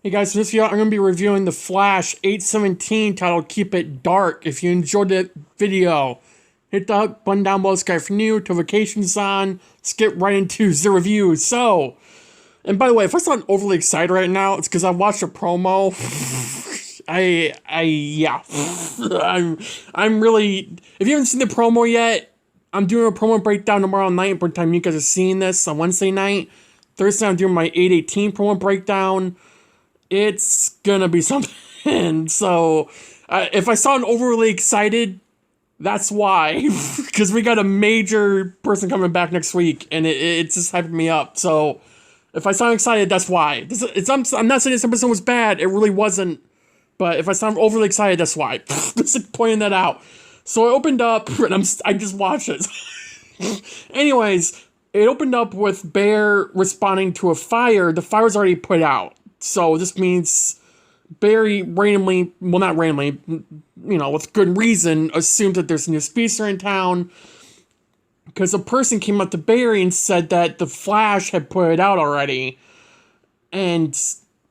Hey guys, this video I'm going to be reviewing The Flash 817 titled Keep It Dark. If you enjoyed the video, hit the button down below, subscribe for new, notifications on, let's get right into the review. So, and by the way, if I sound overly excited right now, it's because I watched a promo. Yeah. I'm really, if you haven't seen the promo yet, I'm doing a promo breakdown tomorrow night by the time you guys are seeing this on Wednesday night. Thursday, I'm doing my 818 promo breakdown. It's gonna be something. So, if I sound overly excited, that's why. Because we got a major person coming back next week, and it's just hyping me up. So, if I sound excited, that's why. I'm not saying this episode was bad. It really wasn't. But if I sound overly excited, that's why. Just pointing that out. So I opened up, and I just watched it. Anyways, it opened up with Bear responding to a fire. The fire was already put out. So this means Barry randomly, well, not randomly, with good reason, assumes that there's a new Speedster in town. Because a person came up to Barry and said that the Flash had put it out already. And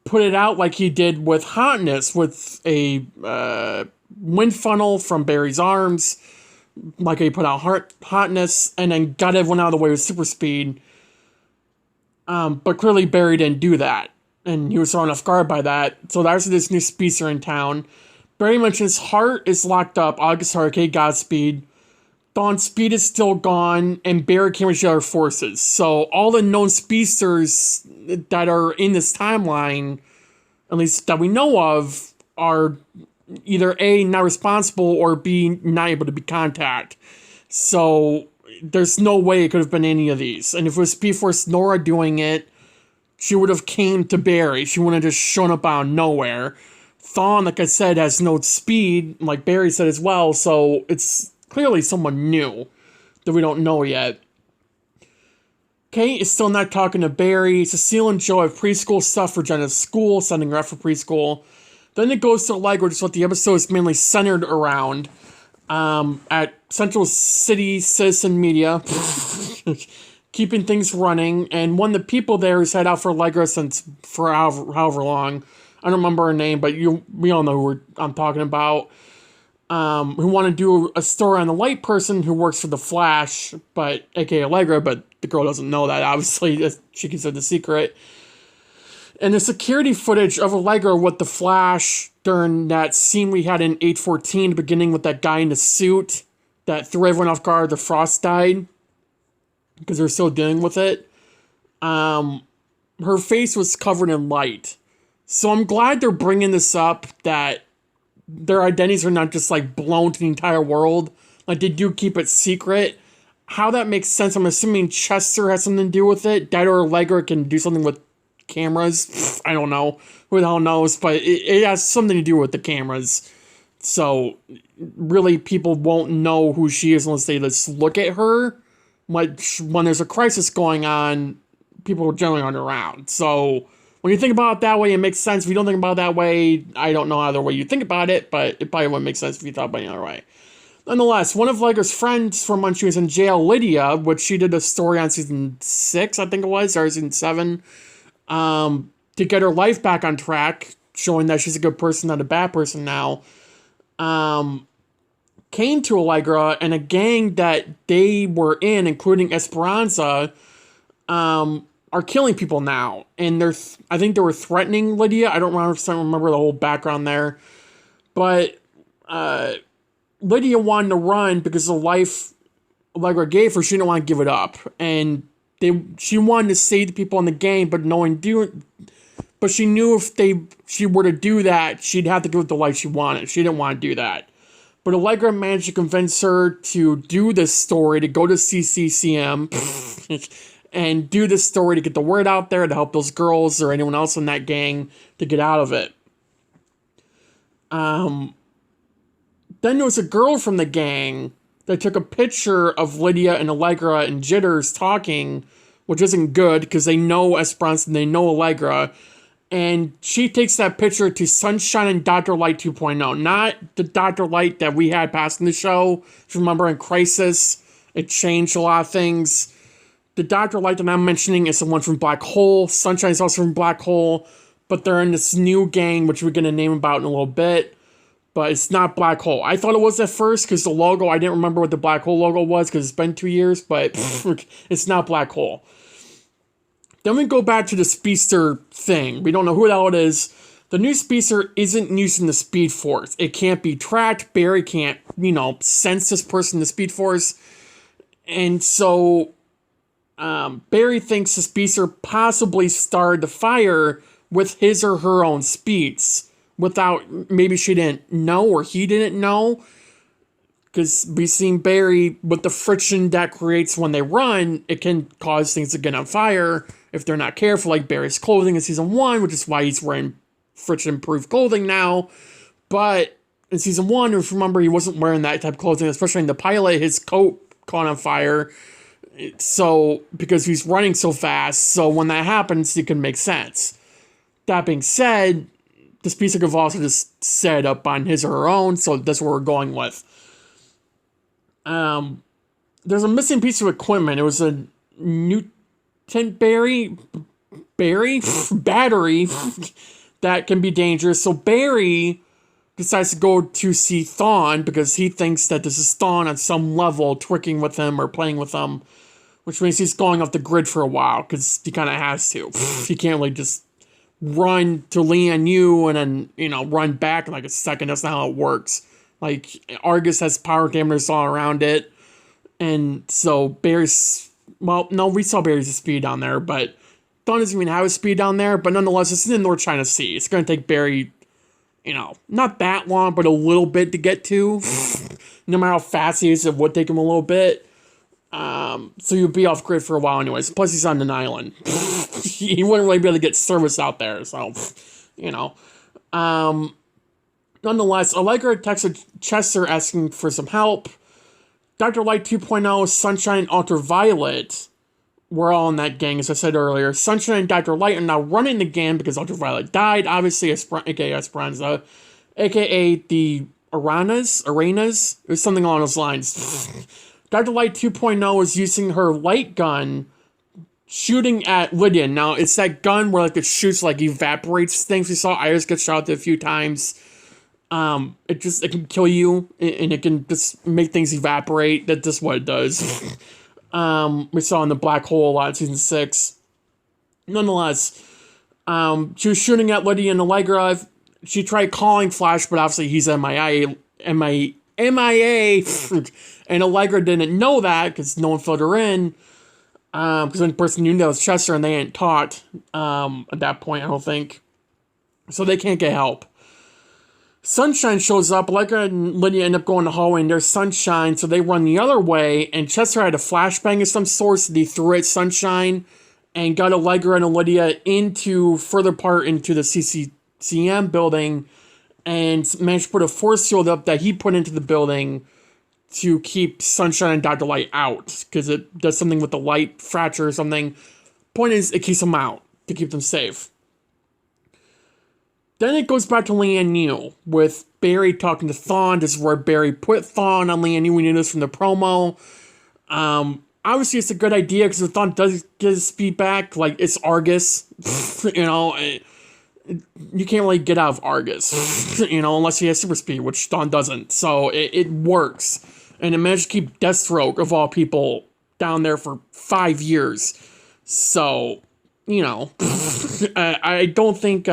put it out like he did with Hotness, with a wind funnel from Barry's arms. Like he put out Hotness, and then got everyone out of the way with super speed. But clearly Barry didn't do that. And he was thrown off guard by that. So there's this new speedster in town. Barry mentions Hart is locked up. August Hurricane, Godspeed. Thawne's speed is still gone. And Barry came with the other forces. So all the known speedsters that are in this timeline, at least that we know of, are either A, not responsible, or B, not able to be contacted. So there's no way it could have been any of these. And if it was Speed Force Nora doing it, she would have came to Barry. She wouldn't have just shown up out of nowhere. Thawne, like I said, has no speed, like Barry said as well, so it's clearly someone new that we don't know yet. Kate is still not talking to Barry. Cecile and Joe have preschool stuff for Jenna's school, sending her off for preschool. Then it goes to Allegra, which is what the episode is mainly centered around, at Central City Citizen Media. Keeping things running, and one of the people there who's had out for Allegra for however long, I don't remember her name, but we all know who I'm talking about, who want to do a story on the light person who works for the Flash, but aka Allegra, but the girl doesn't know that, obviously. She keeps it the secret. And the security footage of Allegra with the Flash during that scene we had in 814, beginning with that guy in the suit that threw everyone off guard, the Frost died, because they're still dealing with it. Her face was covered in light. So I'm glad they're bringing this up, that their identities are not just like blown to the entire world. Like they do keep it secret. How that makes sense, I'm assuming Chester has something to do with it. That or Allegra can do something with cameras. I don't know. Who the hell knows? But it has something to do with the cameras. So really people won't know who she is unless they just look at her. When there's a crisis going on, people generally aren't around. So when you think about it that way, it makes sense. If you don't think about it that way, I don't know either way you think about it, but it probably wouldn't make sense if you thought about it the other way. Nonetheless, one of Allegra's friends from when she was in jail, Lydia, which she did a story on season 6, I think it was, or season 7, to get her life back on track, showing that she's a good person, not a bad person now, came to Allegra, and a gang that they were in, including Esperanza, are killing people now. And I think they were threatening Lydia. I don't remember the whole background there. But Lydia wanted to run because the life Allegra gave her, she didn't want to give it up. And she wanted to save the people in the gang, but but she knew if she were to do that, she'd have to do it the life she wanted. She didn't want to do that. But Allegra managed to convince her to do this story, to go to CCCM, and do this story to get the word out there, to help those girls or anyone else in that gang to get out of it. Then there was a girl from the gang that took a picture of Lydia and Allegra and Jitters talking, which isn't good, because they know Esperanza and they know Allegra. And she takes that picture to Sunshine and Dr. Light 2.0. Not the Dr. Light that we had passing the show. If you remember in Crisis, it changed a lot of things. The Dr. Light that I'm mentioning is the one from Black Hole. Sunshine is also from Black Hole. but they're in this new gang, which we're going to name about in a little bit. But it's not Black Hole. I thought it was at first because the logo, I didn't remember what the Black Hole logo was because it's been 2 years, but it's not Black Hole. Then we go back to the Speedster thing. We don't know who the hell it is. The new Speedster isn't using the Speed Force. It can't be tracked. Barry can't, sense this person in the Speed Force. And so Barry thinks the Speedster possibly started the fire with his or her own speeds. Maybe she didn't know or he didn't know. Because we've seen Barry, with the friction that creates when they run, it can cause things to get on fire if they're not careful, like Barry's clothing in season 1, which is why he's wearing friction-proof clothing now. But in season 1, if you remember, he wasn't wearing that type of clothing, especially in the pilot, his coat caught on fire. So, because he's running so fast, so when that happens, it can make sense. That being said, the Speedster could also just set it up on his or her own, so that's what we're going with. There's a missing piece of equipment. It was a Newton battery that can be dangerous. So Barry decides to go to see Thawne because he thinks that this is Thawne on some level tricking with him or playing with him, which means he's going off the grid for a while because he kind of has to. He can't really just run to Lian and then, run back in like a second. That's not how it works. Like, Argus has power dampers all around it. And so Barry's, we saw Barry's speed down there, but Thawne doesn't even have a speed down there. But nonetheless, it's in the North China Sea. It's going to take Barry, not that long, but a little bit to get to. No matter how fast he is, it would take him a little bit. So he'll be off grid for a while anyways. Plus, he's on an island. He wouldn't really be able to get service out there, so, Nonetheless, Allegra texted Chester asking for some help. Dr. Light 2.0, Sunshine, and Ultraviolet were all in that gang, as I said earlier. Sunshine and Dr. Light are now running the gang because Ultraviolet died, obviously, aka Esperanza, aka the Arenas, or something along those lines. Dr. Light 2.0 is using her light gun, shooting at Lian. Now, it's that gun where it shoots, evaporates things. We saw Iris get shot at a few times. It can kill you, and it can just make things evaporate. That's just what it does. We saw in the Black Hole a lot in season 6. Nonetheless, she was shooting at Lydia and Allegra. She tried calling Flash, but obviously he's MIA. And Allegra didn't know that because no one filled her in. Because the only person knew that was Chester, and they hadn't taught at that point, I don't think. So they can't get help. Sunshine shows up. Allegra and Lydia end up going to the hallway, and there's Sunshine, so they run the other way, and Chester had a flashbang of some sort, so he threw at Sunshine and got Allegra and Lydia further part into the CCM building, and managed to put a force field up that he put into the building to keep Sunshine and Dr. Light out, because it does something with the light fracture or something. Point is, it keeps them out to keep them safe. Then it goes back to Lian Yu, with Barry talking to Thawne. This is where Barry put Thawne on Lian Yu. We knew this from the promo. Obviously, it's a good idea, because if Thawne does get his speed back, it's Argus. You can't really get out of Argus, unless he has super speed, which Thawne doesn't. So it works. And it managed to keep Deathstroke, of all people, down there for 5 years. So, I don't think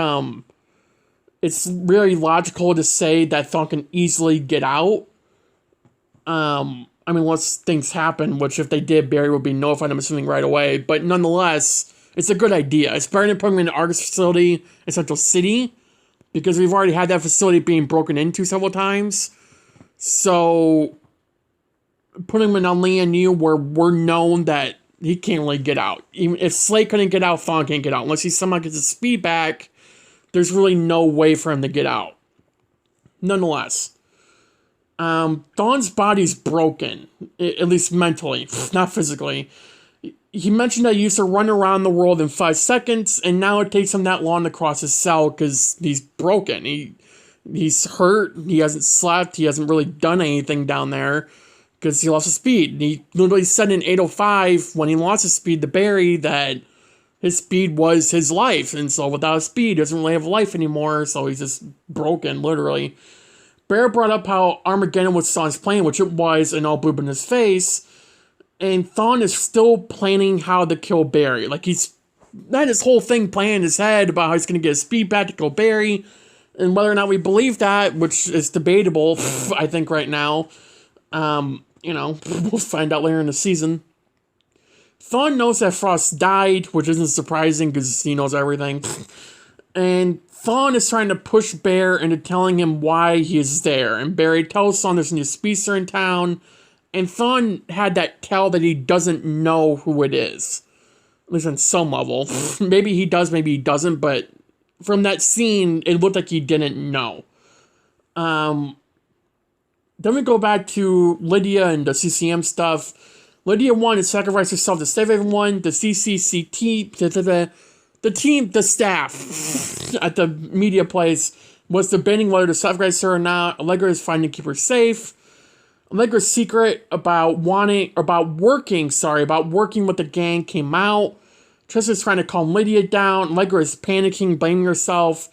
it's really logical to say that Thawne can easily get out. Unless things happen, which if they did, Barry would be notified, I'm assuming, right away. But nonetheless, it's a good idea. It's better than putting him in the Argus facility in Central City, because we've already had that facility being broken into several times. So, putting him in on Lian Yu, where we're known that he can't really get out. Even if Slate couldn't get out, Thawne can't get out. Unless he somehow gets his speed back, there's really no way for him to get out. Nonetheless, Thawne's body's broken, at least mentally, not physically. He mentioned that he used to run around the world in 5 seconds, and now it takes him that long to cross his cell because he's broken. He's hurt, he hasn't slept, he hasn't really done anything down there because he lost his speed. He literally said in 805, when he lost his speed to Barry, that his speed was his life, and so without speed, he doesn't really have life anymore, so he's just broken, literally. Bear brought up how Armageddon was Thawne's plan, which it was, and all blew up in his face, and Thawne is still planning how to kill Barry. Like, he's had his whole thing planned in his head about how he's going to get his speed back to kill Barry, and whether or not we believe that, which is debatable, I think, right now. We'll find out later in the season. Thawne knows that Frost died, which isn't surprising because he knows everything. And Thawne is trying to push Bear into telling him why he is there. And Barry tells Thawne there's a new Speedster in town. And Thawne had that tell that he doesn't know who it is. At least on some level. Maybe he does, maybe he doesn't. But from that scene, it looked like he didn't know. Then we go back to Lydia and the CCM stuff. Lydia wanted to sacrifice herself to save everyone. The CCCT, the staff at the media place was debating whether to sacrifice her or not. Allegra is trying to keep her safe. Allegra's secret about working with the gang came out. Tristan's trying to calm Lydia down. Allegra is panicking, blaming herself.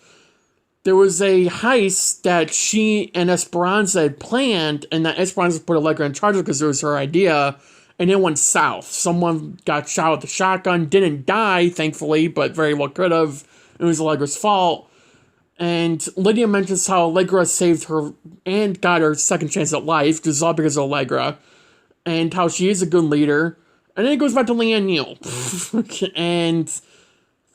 There was a heist that she and Esperanza had planned, and that Esperanza put Allegra in charge of because it was her idea, and it went south. Someone got shot with a shotgun, didn't die, thankfully, but very well could have. It was Allegra's fault. And Lydia mentions how Allegra saved her and got her second chance at life, because it's all because of Allegra, and how she is a good leader. And then it goes back to Lian Yu. And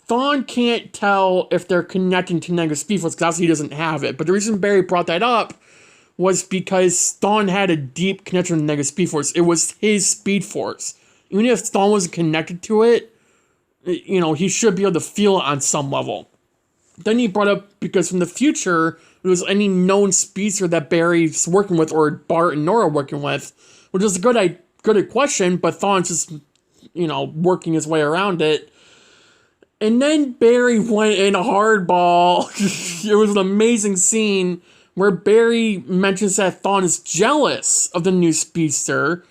Thawne can't tell if they're connecting to negative Speed Force because obviously he doesn't have it. But the reason Barry brought that up was because Thawne had a deep connection to negative Speed Force. It was his Speed Force. Even if Thawne wasn't connected to it, he should be able to feel it on some level. Then he brought up because from the future, it was any known speedster that Barry's working with or Bart and Nora are working with, which is a good question, but Thawne's just, working his way around it. And then Barry went in a hardball. It was an amazing scene where Barry mentions that Thawne is jealous of the new Speedster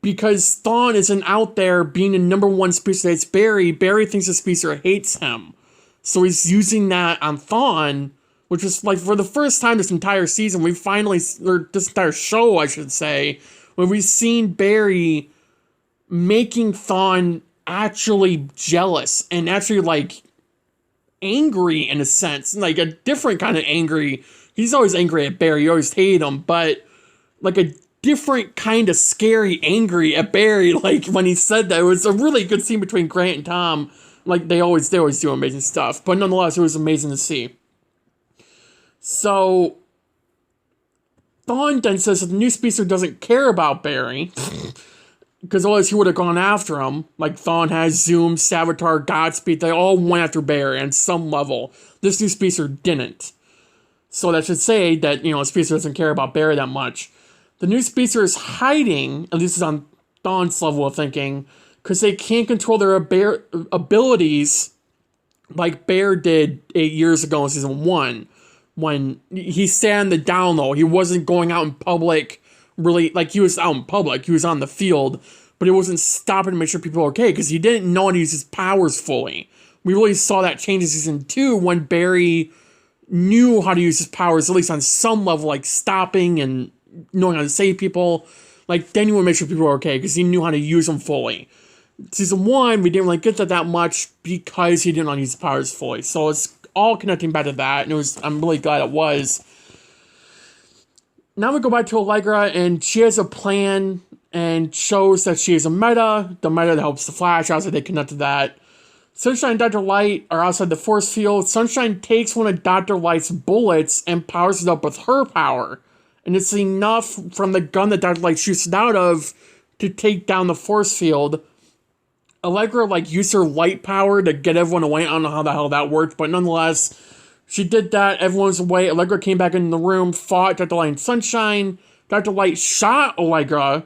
because Thawne isn't out there being the number one Speedster that's Barry. Barry thinks the Speedster hates him. So he's using that on Thawne, which is like for the first time this entire season, this entire show, I should say, where we've seen Barry making Thawne actually jealous and actually angry in a sense, like a different kind of angry. He's always angry at Barry, you always hate him, but like a different kind of scary angry at Barry. Like when he said that, it was a really good scene between Grant and Tom. Like they always do amazing stuff, but nonetheless it was amazing to see. So Thawne then says that the new Speedster doesn't care about Barry because otherwise he would have gone after him. Like Thawne has Zoom, Savitar, Godspeed. They all went after Barry on some level. This new Speedster didn't. So that should say that, Speedster doesn't care about Barry that much. The new Speedster is hiding, at least on Thawne's level of thinking, because they can't control their abilities like Bear did 8 years ago in season 1. When he stayed on the down low. He wasn't going out in public really, he was out in public, he was on the field, but it wasn't stopping to make sure people were okay, because he didn't know how to use his powers fully. We really saw that change in season 2 when Barry knew how to use his powers, at least on some level, like stopping and knowing how to save people. Then he would make sure people were okay, because he knew how to use them fully. Season 1, we didn't really get that much, because he didn't know how to use his powers fully. So it's all connecting back to that, and I'm really glad it was. Now we go back to Allegra, and she has a plan and shows that she is a meta. The meta that helps the Flash. Obviously, they connect to that. Sunshine and Dr. Light are outside the force field. Sunshine takes one of Dr. Light's bullets and powers it up with her power. And it's enough from the gun that Dr. Light shoots it out of to take down the force field. Allegra, used her light power to get everyone away. I don't know how the hell that worked, but nonetheless, she did that. Everyone was away. Allegra came back in the room, fought Dr. Light and Sunshine. Dr. Light shot Allegra,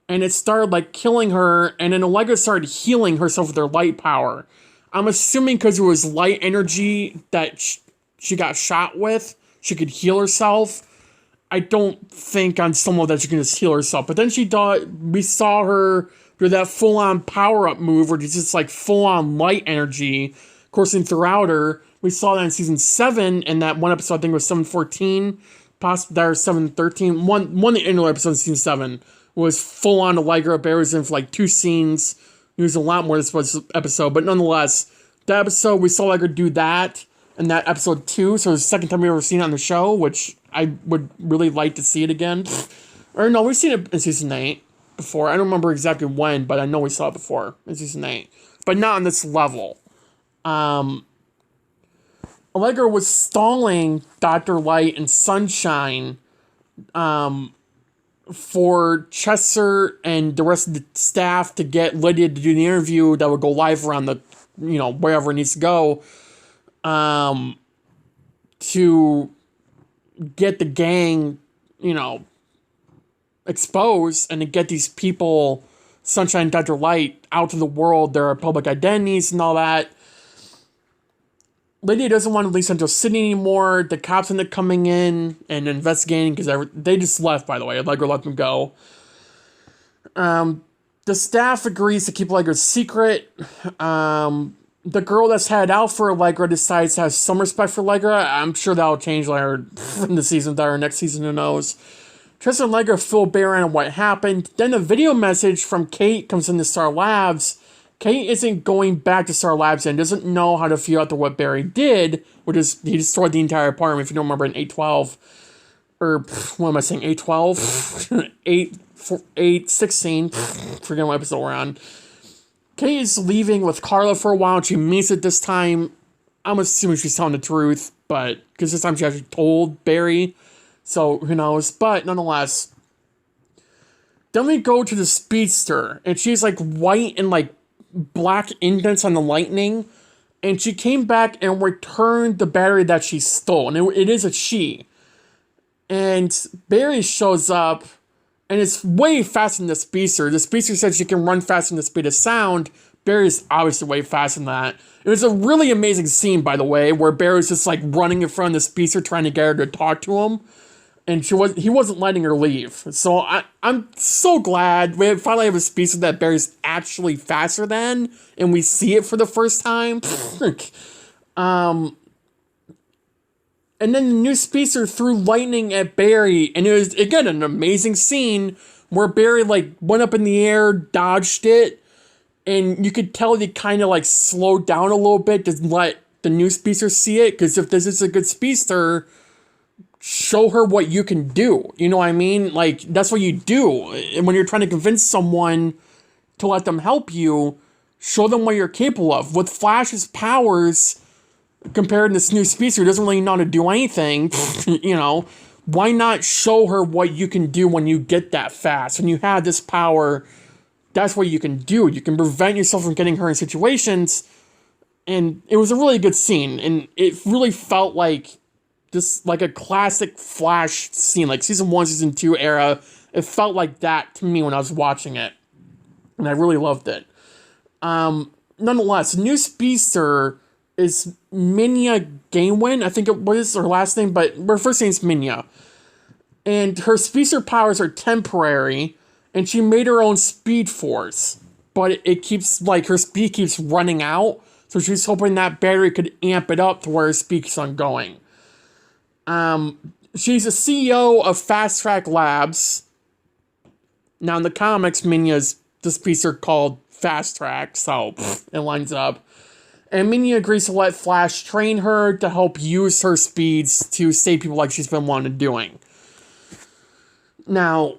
and it started, killing her, and then Allegra started healing herself with her light power. I'm assuming because it was light energy that she got shot with, she could heal herself. I don't think on some level that she can just heal herself. But then we saw her do that full-on power-up move where it's just like full-on light energy coursing throughout her. We saw that in season 7, and that one episode, I think it was 714, possibly that or 713. One of the interlude episodes in season 7 was full-on Allegra. Barry was in for like 2 scenes. It was a lot more this episode, but nonetheless, that episode, we saw Allegra do that, and that episode 2, so it was the second time we've ever seen it on the show, which I would really like to see it again. Or no, we've seen it in season 8 before. I don't remember exactly when, but I know we saw it before in season 8. But not on this level. Allegra was stalling Dr. Light and Sunshine for Chester and the rest of the staff to get Lydia to do the interview that would go live around the, wherever it needs to go, to get the gang, exposed and to get these people, Sunshine and Dr. Light, out to the world, their public identities and all that. Lydia doesn't want to leave Central City anymore. The cops end up coming in and investigating because they just left, by the way. Allegra let them go. The staff agrees to keep Allegra's secret. The girl that's headed out for Allegra decides to have some respect for Allegra. I'm sure that'll change later in the season or next season, who knows. Tristan and Allegra fill Barry on what happened. Then a video message from Kate comes into Star Labs. Kate isn't going back to Star Labs and doesn't know how to feel after what Barry did, which is he destroyed the entire apartment, if you don't remember, in 812. Or, what am I saying, 812? 816. Forget what episode we're on. Kate is leaving with Carla for a while, and she means it this time. I'm assuming she's telling the truth, but, because this time she actually told Barry, so who knows. But, nonetheless, then we go to the Speedster, and she's, like, white and, like, black indents on the lightning, and she came back and returned the battery that she stole, and it is a she. And Barry shows up, and it's way faster than the Speedster. The Speedster says she can run faster than the speed of sound. Barry's obviously way faster than that. It was a really amazing scene, by the way, where Barry's just like running in front of the Speedster trying to get her to talk to him, and he wasn't letting her leave. So I'm so glad we finally have a Speedster that Barry's actually faster than, and we see it for the first time. And then the new Speedster threw lightning at Barry, and it was, again, an amazing scene where Barry, like, went up in the air, dodged it, and you could tell he kind of, like, slowed down a little bit to let the new Speedster see it, because if this is a good Speedster, show her what you can do. You know what I mean? Like, that's what you do. And when you're trying to convince someone to let them help you, show them what you're capable of. With Flash's powers, compared to this new Speedster who doesn't really know how to do anything, why not show her what you can do when you get that fast? When you have this power, that's what you can do. You can prevent yourself from getting her in situations, and it was a really good scene, and it really felt like just like a classic Flash scene, like season 1, season 2 era. It felt like that to me when I was watching it, and I really loved it. Nonetheless, the new Speedster is Minya Gainwin, I think it was her last name, but her first name's Minya. And her Speedster powers are temporary, and she made her own Speed Force. But it keeps, like, her speed keeps running out, so she's hoping that battery could amp it up to where her speed keeps on going. She's a CEO of Fast Track Labs. Now, in the comics, Minya's the Speedster called Fast Track, so it lines up. And Minya agrees to let Flash train her to help use her speeds to save people like she's been wanting doing. Now,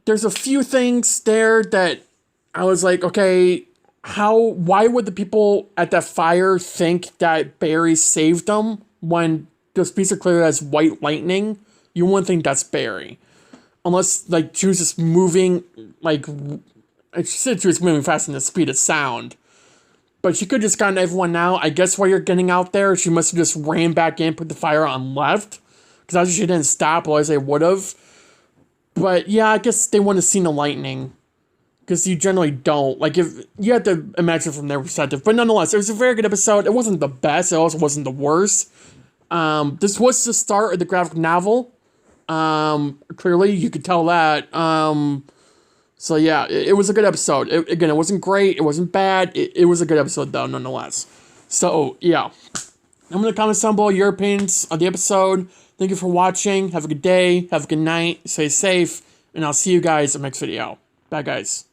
there's a few things there that I was like, okay, why would the people at that fire think that Barry saved them when the Speedster clearly has white lightning? You wouldn't think that's Barry. Unless, like, she was just moving, like, she said she was moving faster than the speed of sound. But she could have just gotten everyone out. I guess while you're getting out there, she must have just ran back in, put the fire on left. Because obviously she didn't stop, otherwise they would have. But yeah, I guess they wouldn't have seen the lightning. Because you generally don't. Like, if you have to imagine from their perspective. But nonetheless, it was a very good episode. It wasn't the best. It also wasn't the worst. This was the start of the graphic novel. Clearly, you could tell that. So yeah, it was a good episode. Again, it wasn't great. It wasn't bad. It was a good episode though, nonetheless. So yeah, I'm gonna comment down below your opinions on the episode. Thank you for watching. Have a good day. Have a good night. Stay safe. And I'll see you guys in the next video. Bye, guys.